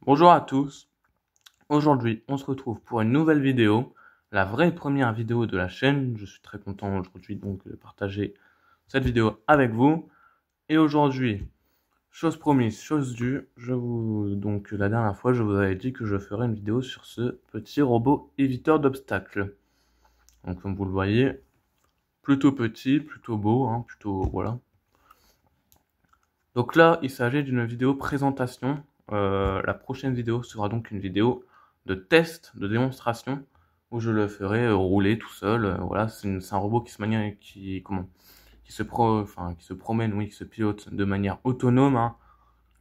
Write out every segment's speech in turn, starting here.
Bonjour à tous, aujourd'hui on se retrouve pour une nouvelle vidéo, la vraie première vidéo de la chaîne. Je suis très content aujourd'hui donc de partager cette vidéo avec vous. Et aujourd'hui, chose promise, chose due, donc la dernière fois je vous avais dit que je ferais une vidéo sur ce petit robot éviteur d'obstacles. Donc comme vous le voyez, plutôt petit, plutôt beau, hein, plutôt voilà. Donc là, il s'agit d'une vidéo présentation. La prochaine vidéo sera donc une vidéo de test, de démonstration, où je le ferai rouler tout seul. Voilà, c'est un robot qui se manie, qui se promène, oui, qui se pilote de manière autonome, hein,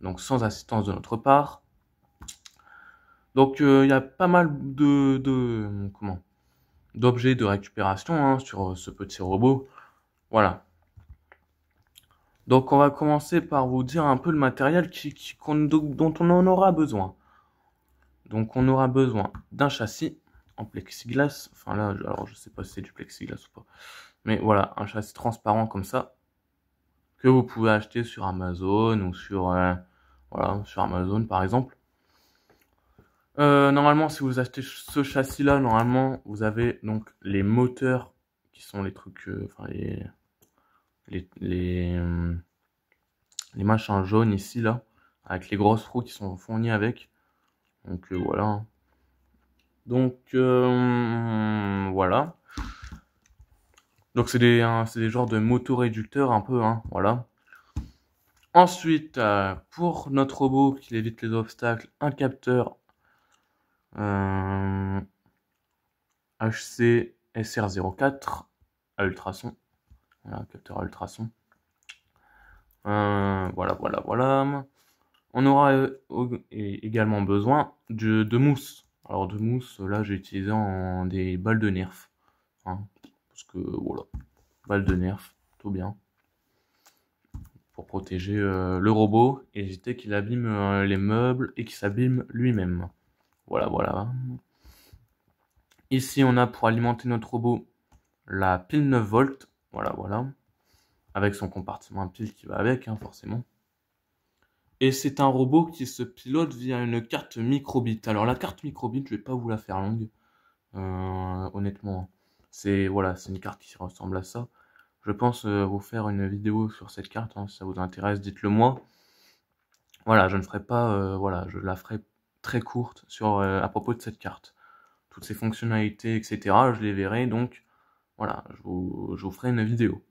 donc sans assistance de notre part. Donc il y a pas mal d'objets de récupération hein, sur ce petit robot. Voilà. Donc on va commencer par vous dire un peu le matériel dont on en aura besoin. Donc on aura besoin d'un châssis en plexiglas. Enfin là, alors je sais pas si c'est du plexiglas ou pas. Mais voilà, un châssis transparent comme ça. Que vous pouvez acheter sur Amazon ou voilà, sur Amazon par exemple. Normalement, si vous achetez ce châssis-là, normalement, vous avez donc les moteurs qui sont les trucs, enfin les, les, euh, les machins jaunes ici là, avec les grosses roues qui sont fournies avec. Donc voilà. Donc voilà. Donc c'est des genres de motoréducteurs un peu, hein, voilà. Ensuite, pour notre robot qui évite les obstacles, un capteur HC SR04 à ultrasons. Voilà, capteur à ultrasons. Voilà. On aura également besoin de mousse. Alors de mousse, là j'ai utilisé en des balles de Nerf. Hein, parce que voilà, balles de Nerf, tout bien. Pour protéger le robot et éviter qu'il abîme les meubles et qu'il s'abîme lui-même. Voilà. Ici, on a pour alimenter notre robot la pile 9 volts. Voilà. Avec son compartiment à pile qui va avec, hein, forcément. Et c'est un robot qui se pilote via une carte microbit. Alors la carte microbit, je vais pas vous la faire longue, honnêtement. C'est voilà, c'est une carte qui ressemble à ça. Je pense vous faire une vidéo sur cette carte, hein, si ça vous intéresse, dites-le moi. Voilà, je ne ferai pas, voilà, je la ferai très courte à propos de cette carte. Toutes ses fonctionnalités, etc., je les verrai, donc voilà, je vous ferai une vidéo.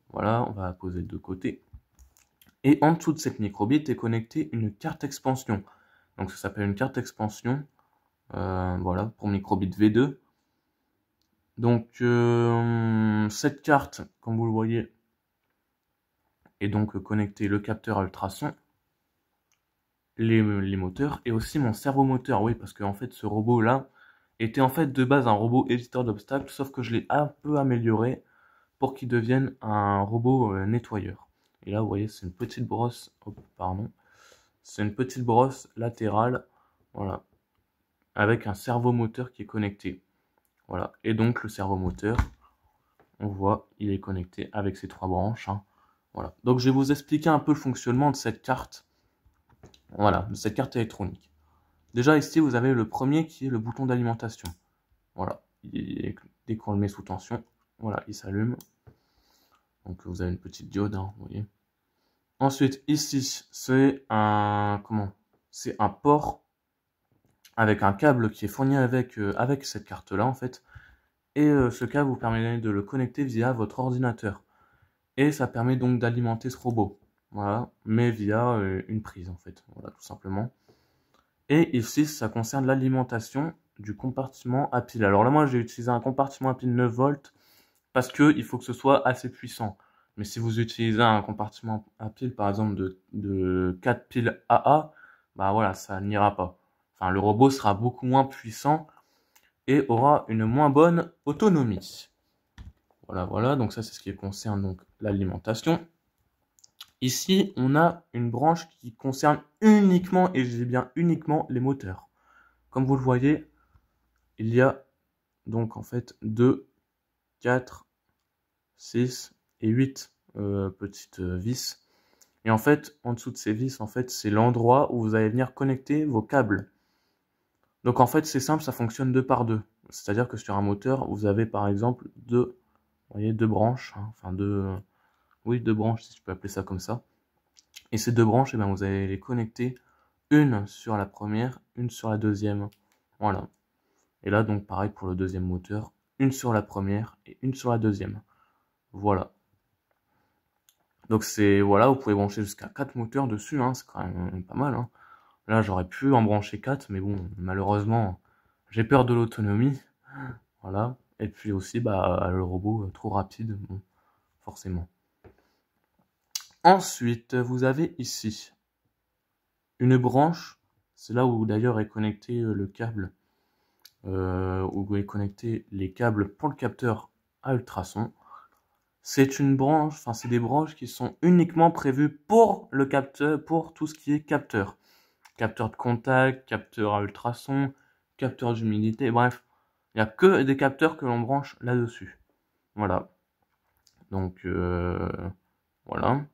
Voilà, on va poser de côté. Et en dessous de cette microbit est connectée une carte expansion. Donc ça s'appelle une carte expansion, voilà, pour microbit V2. Donc cette carte, comme vous le voyez, est donc connectée le capteur à ultrasons, les moteurs et aussi mon servomoteur. Oui, parce qu'en fait ce robot là était en fait de base un robot éditeur d'obstacles, sauf que je l'ai un peu amélioré pour qu'il devienne un robot nettoyeur. Et là vous voyez c'est une petite brosse, c'est une petite brosse latérale, voilà, avec un servomoteur qui est connecté. Voilà, et donc le servomoteur, on voit, il est connecté avec ces trois branches. Hein. Voilà, donc je vais vous expliquer un peu le fonctionnement de cette carte. Voilà, de cette carte électronique. Déjà ici, vous avez le premier qui est le bouton d'alimentation. Voilà, dès qu'on le met sous tension, voilà, il s'allume. Donc vous avez une petite diode, hein, vous voyez. Ensuite, ici, c'est c'est un port avec un câble qui est fourni avec cette carte-là, en fait. Et ce câble vous permet de le connecter via votre ordinateur. Et ça permet donc d'alimenter ce robot. Voilà, mais via une prise, en fait. Voilà, tout simplement. Et ici, ça concerne l'alimentation du compartiment à pile. Alors là, moi, j'ai utilisé un compartiment à pile 9 volts parce qu'il faut que ce soit assez puissant. Mais si vous utilisez un compartiment à pile, par exemple, de 4 piles AA, bah voilà, ça n'ira pas. Enfin, le robot sera beaucoup moins puissant et aura une moins bonne autonomie. Voilà, donc ça, c'est ce qui concerne donc l'alimentation. Ici, on a une branche qui concerne uniquement, et je dis bien uniquement, les moteurs. Comme vous le voyez, il y a donc en fait 2, 4, 6 et 8 petites vis Et en fait, en dessous de ces vis, en fait, c'est l'endroit où vous allez venir connecter vos câbles. Donc en fait, c'est simple, ça fonctionne 2 par 2. C'est-à-dire que sur un moteur, vous avez par exemple deux, vous voyez, deux branches, hein, enfin oui, deux branches, si je peux appeler ça comme ça. Et ces deux branches, eh ben, vous allez les connecter, une sur la première, une sur la deuxième. Voilà. Et là, donc pareil pour le deuxième moteur, une sur la première et une sur la deuxième. Voilà. Donc c'est, voilà, vous pouvez brancher jusqu'à 4 moteurs dessus, hein, c'est quand même pas mal, hein. Là, j'aurais pu en brancher 4, mais bon, malheureusement, j'ai peur de l'autonomie. Voilà. Et puis aussi, bah, le robot trop rapide, bon, forcément. Ensuite, vous avez ici une branche. C'est là où d'ailleurs est connecté le câble, où est connecté les câbles pour le capteur à ultrasons. C'est une branche, enfin c'est des branches qui sont uniquement prévues pour le capteur, pour tout ce qui est capteur. Capteur de contact, capteur à ultrasons, capteur d'humidité, bref. Il n'y a que des capteurs que l'on branche là-dessus. Voilà. Donc, voilà.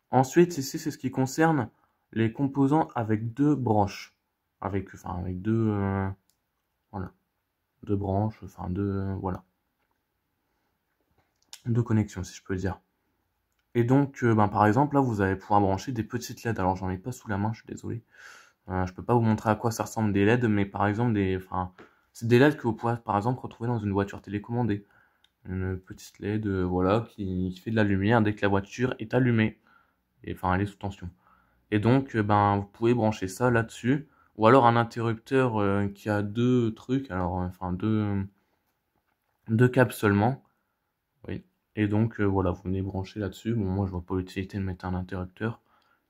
Ensuite, ici, c'est ce qui concerne les composants avec deux branches. Avec deux, voilà. Deux branches, enfin deux, voilà. Deux connexions, si je peux dire. Et donc, par exemple, là, vous allez pouvoir brancher des petites LED. Alors, j'en ai pas sous la main, je suis désolé. Je peux pas vous montrer à quoi ça ressemble des LED, mais par exemple, c'est des LED que vous pouvez, par exemple, retrouver dans une voiture télécommandée. Une petite LED, voilà, qui fait de la lumière dès que la voiture est allumée. Et enfin, elle est sous tension. Et donc, vous pouvez brancher ça là-dessus. Ou alors un interrupteur qui a deux trucs, alors, enfin, deux câbles seulement. Oui. Et donc, voilà, vous venez brancher là-dessus. Bon, moi, je vois pas l'utilité de mettre un interrupteur,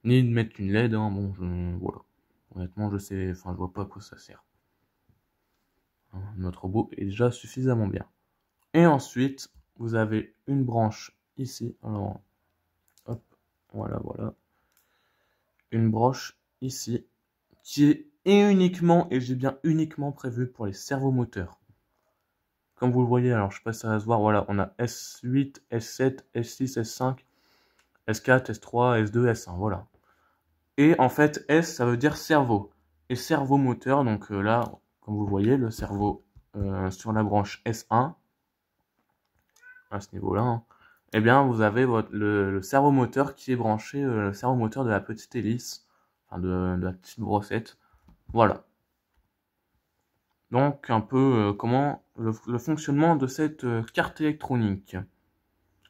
ni de mettre une LED, hein. Bon, voilà. Honnêtement, je vois pas à quoi ça sert. Hein, notre robot est déjà suffisamment bien. Et ensuite, vous avez une branche ici. Alors, hop, voilà. Une branche ici qui est uniquement, et j'ai bien uniquement prévu pour les servomoteurs. Comme vous le voyez, alors je sais pas si ça va se voir, voilà, on a S8, S7, S6, S5, S4, S3, S2, S1, voilà. Et en fait, S, ça veut dire cerveau. Et servomoteur, donc là, comme vous voyez, le cerveau sur la branche S1, à ce niveau-là, hein, eh bien, vous avez le servomoteur qui est branché, le servomoteur de la petite hélice, enfin de la petite brossette. Voilà. Donc, un peu comment le fonctionnement de cette carte électronique.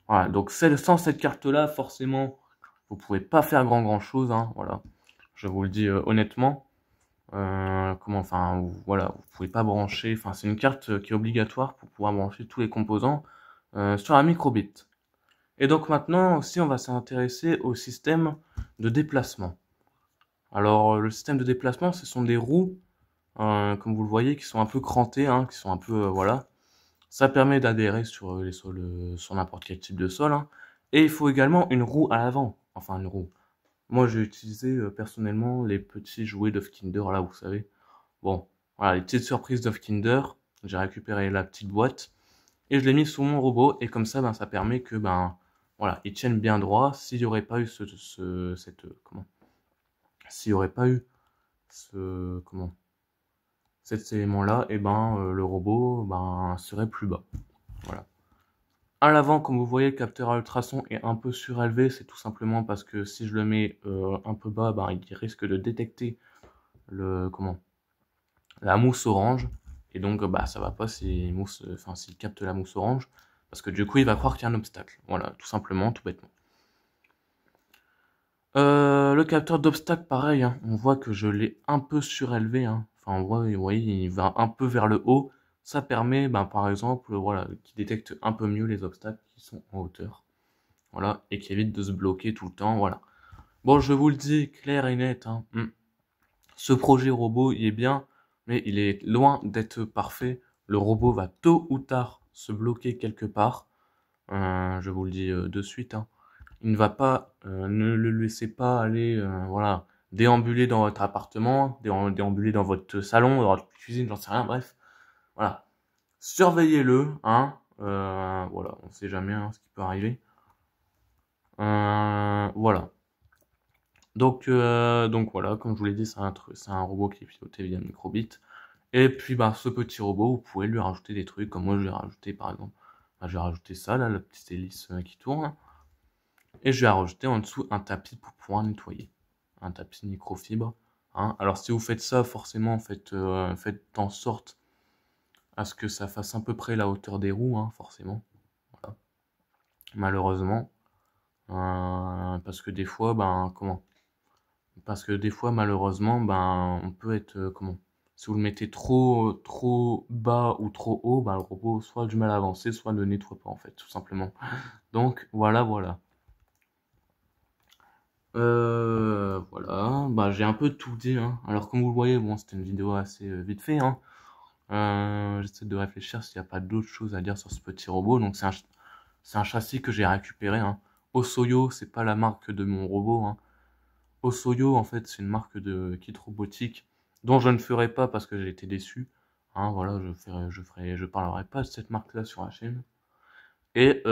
Voilà, donc sans cette carte-là, forcément, vous pouvez pas faire grand-chose, hein, voilà. Je vous le dis honnêtement. Voilà, vous pouvez pas brancher, enfin, c'est une carte qui est obligatoire pour pouvoir brancher tous les composants sur un microbit. Et donc maintenant aussi, on va s'intéresser au système de déplacement. Alors, le système de déplacement, ce sont des roues, comme vous le voyez, qui sont un peu crantées, hein, qui sont un peu, voilà. Ça permet d'adhérer sur les sols, sur n'importe quel type de sol, hein. Et il faut également une roue à l'avant, enfin une roue. Moi, j'ai utilisé personnellement les petits jouets d'Off Kinder, là, vous savez. Bon, voilà, les petites surprises d'Off Kinder. J'ai récupéré la petite boîte et je l'ai mis sous mon robot. Et comme ça, ça permet que, voilà, ils tiennent bien droit. S'il n'y aurait pas eu s'il n'y aurait pas eu cet élément-là, et le robot, serait plus bas. Voilà. À l'avant, comme vous voyez, le capteur à ultrasons est un peu surélevé. C'est tout simplement parce que si je le mets un peu bas, il risque de détecter la mousse orange. Et donc, ça va pas s'il capte la mousse orange. Parce que du coup, il va croire qu'il y a un obstacle. Voilà, tout simplement, tout bêtement. Le capteur d'obstacle, pareil, hein, on voit que je l'ai un peu surélevé, hein. Enfin, vous voyez, il va un peu vers le haut. Ça permet, par exemple, voilà, qu'il détecte un peu mieux les obstacles qui sont en hauteur. Voilà, et qui évite de se bloquer tout le temps, voilà. Bon, je vous le dis clair et net, hein. Ce projet robot, il est bien, mais il est loin d'être parfait. Le robot va tôt ou tard se bloquer quelque part. Je vous le dis de suite, hein. Il ne va pas, ne le laissez pas aller, voilà, déambuler dans votre appartement, déambuler dans votre salon, dans votre cuisine, j'en sais rien, bref. Voilà. Surveillez-le, hein. Voilà, on sait jamais ce qui peut arriver. Voilà. Donc voilà, comme je vous l'ai dit, c'est un robot qui est piloté via microbit. Et puis bah ce petit robot, vous pouvez lui rajouter des trucs, comme moi je vais rajouter par exemple, bah, je vais rajouter ça là, la petite hélice qui tourne. Et je vais rajouter en dessous un tapis pour pouvoir nettoyer. Un tapis microfibre. Hein. Alors si vous faites ça, forcément, faites en sorte à ce que ça fasse à peu près la hauteur des roues, hein, forcément. Voilà. Malheureusement. Parce que des fois, parce que des fois, malheureusement, on peut être, si vous le mettez trop bas ou trop haut, le robot soit a du mal à avancer, soit ne nettoie pas, en fait, tout simplement. Donc, voilà. Voilà, j'ai un peu tout dit, hein. Alors, comme vous le voyez, bon, c'était une vidéo assez vite fait, hein. J'essaie de réfléchir s'il n'y a pas d'autres choses à dire sur ce petit robot. Donc, c'est un châssis que j'ai récupéré, hein. Osoyo, c'est pas la marque de mon robot, hein. Osoyo, en fait, c'est une marque de kit robotique dont je ne ferai pas parce que j'ai été déçu. Hein, voilà, je parlerai pas de cette marque-là sur la chaîne. Et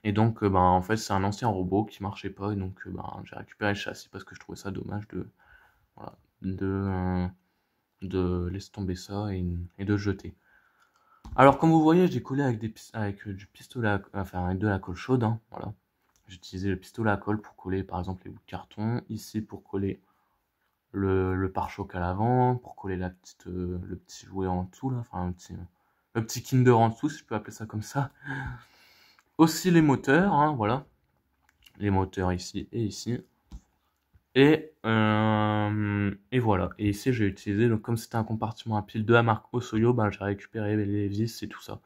Et donc, en fait, c'est un ancien robot qui marchait pas, et donc, j'ai récupéré le châssis parce que je trouvais ça dommage voilà, de laisser tomber ça et de jeter. Alors, comme vous voyez, j'ai collé avec du pistolet, avec de la colle chaude, hein, voilà. J'ai utilisé le pistolet à colle pour coller, par exemple, les bouts de carton. Ici, pour coller le pare-choc à l'avant, pour coller le petit jouet en dessous, là, enfin, le petit Kinder en dessous, si je peux appeler ça comme ça. Aussi les moteurs, hein, voilà. Les moteurs ici et ici. Et voilà. Et ici, j'ai utilisé, donc comme c'était un compartiment à piles de la marque Osoyo, j'ai récupéré les vis et tout ça.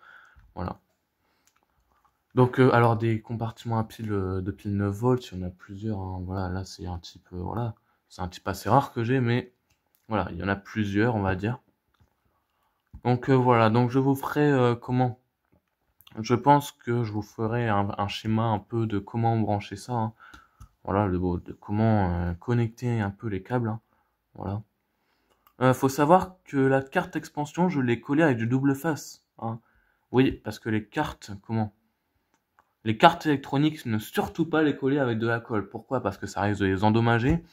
Voilà. Donc, alors des compartiments à piles de piles 9 volts, il y en a plusieurs. Hein, voilà, là c'est un type, voilà, c'est un type assez rare que j'ai, mais voilà, il y en a plusieurs, on va dire. Donc voilà, donc je vous ferai je pense que je vous ferai un schéma un peu de comment brancher ça. Hein. Voilà, de comment connecter un peu les câbles. Hein. Voilà. Faut savoir que la carte expansion, je l'ai collée avec du double face. Hein. Oui, parce que les cartes électroniques, ne surtout pas les coller avec de la colle. Pourquoi? Parce que ça risque de les endommager.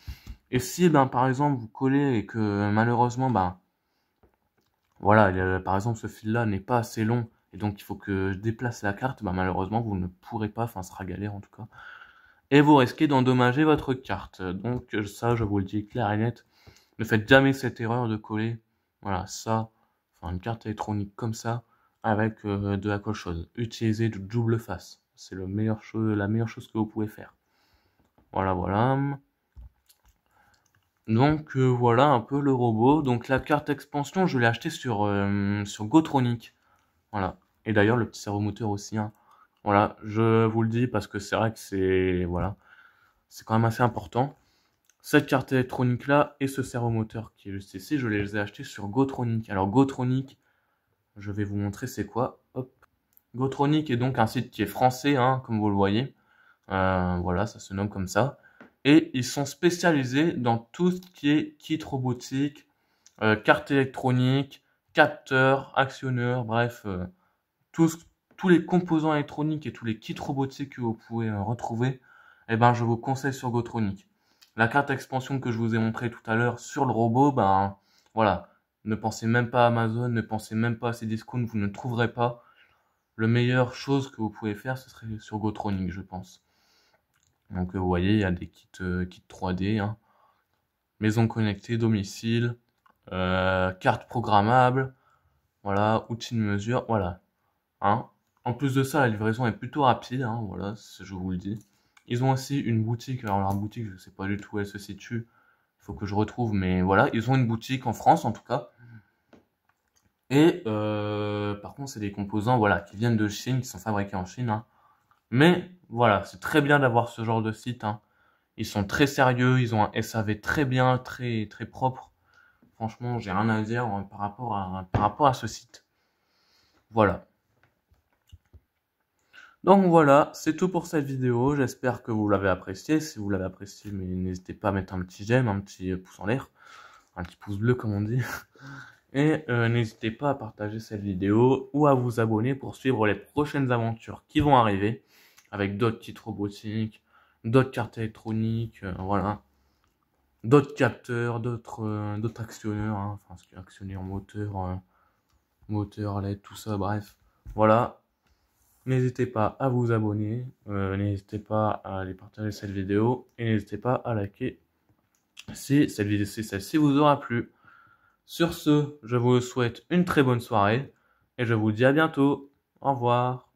Et si, par exemple, vous collez et que malheureusement, voilà, par exemple, ce fil-là n'est pas assez long, et donc il faut que je déplace la carte, malheureusement, vous ne pourrez pas, enfin, ce sera galère en tout cas. Et vous risquez d'endommager votre carte. Donc ça, je vous le dis clair et net. Ne faites jamais cette erreur de coller, voilà, ça, enfin une carte électronique comme ça, avec de la colle chaude. Utilisez du double face. C'est la meilleure chose que vous pouvez faire. Voilà. Donc voilà un peu le robot. Donc la carte expansion, je l'ai acheté sur Gotronic. Voilà. Et d'ailleurs le petit servomoteur aussi. Hein. Voilà, je vous le dis parce que c'est vrai que c'est quand même assez important. Cette carte électronique là et ce servomoteur qui est juste ici, je les ai achetés sur Gotronic. Alors Gotronic, je vais vous montrer c'est quoi. Hop. Gotronic est donc un site qui est français, hein, comme vous le voyez. Voilà, ça se nomme comme ça. Et ils sont spécialisés dans tout ce qui est kit robotique, carte électronique, capteur, actionneur, bref, tous les composants électroniques et tous les kits robotiques que vous pouvez retrouver, je vous conseille sur Gotronic. La carte expansion que je vous ai montré tout à l'heure sur le robot, voilà, ne pensez même pas à Amazon, ne pensez même pas à ces discounts, vous ne trouverez pas. La meilleure chose que vous pouvez faire, ce serait sur Gotronic, je pense. Donc vous voyez, il y a des kits 3D, hein. Maison connectée, domicile, carte programmable, voilà, outils de mesure, voilà. Hein. En plus de ça, la livraison est plutôt rapide, hein, voilà, je vous le dis. Ils ont aussi une boutique, alors leur boutique, je sais pas du tout où elle se situe, il faut que je retrouve, mais voilà, ils ont une boutique en France en tout cas. Et par contre, c'est des composants, voilà, qui viennent de Chine, qui sont fabriqués en Chine. Hein. Mais voilà, c'est très bien d'avoir ce genre de site. Hein. Ils sont très sérieux, ils ont un SAV très bien, très très propre. Franchement, j'ai rien à dire par rapport à ce site. Voilà. Donc voilà, c'est tout pour cette vidéo. J'espère que vous l'avez apprécié. Si vous l'avez apprécié, n'hésitez pas à mettre un petit j'aime, un petit pouce en l'air, un petit pouce bleu comme on dit. Et n'hésitez pas à partager cette vidéo ou à vous abonner pour suivre les prochaines aventures qui vont arriver avec d'autres kits robotiques, d'autres cartes électroniques, voilà. D'autres capteurs, d'autres actionneurs, hein, enfin, actionneurs, moteur, LED, tout ça, bref. Voilà. N'hésitez pas à vous abonner, n'hésitez pas à aller partager cette vidéo, et n'hésitez pas à liker si celle-ci vous aura plu. Sur ce, je vous souhaite une très bonne soirée, et je vous dis à bientôt. Au revoir.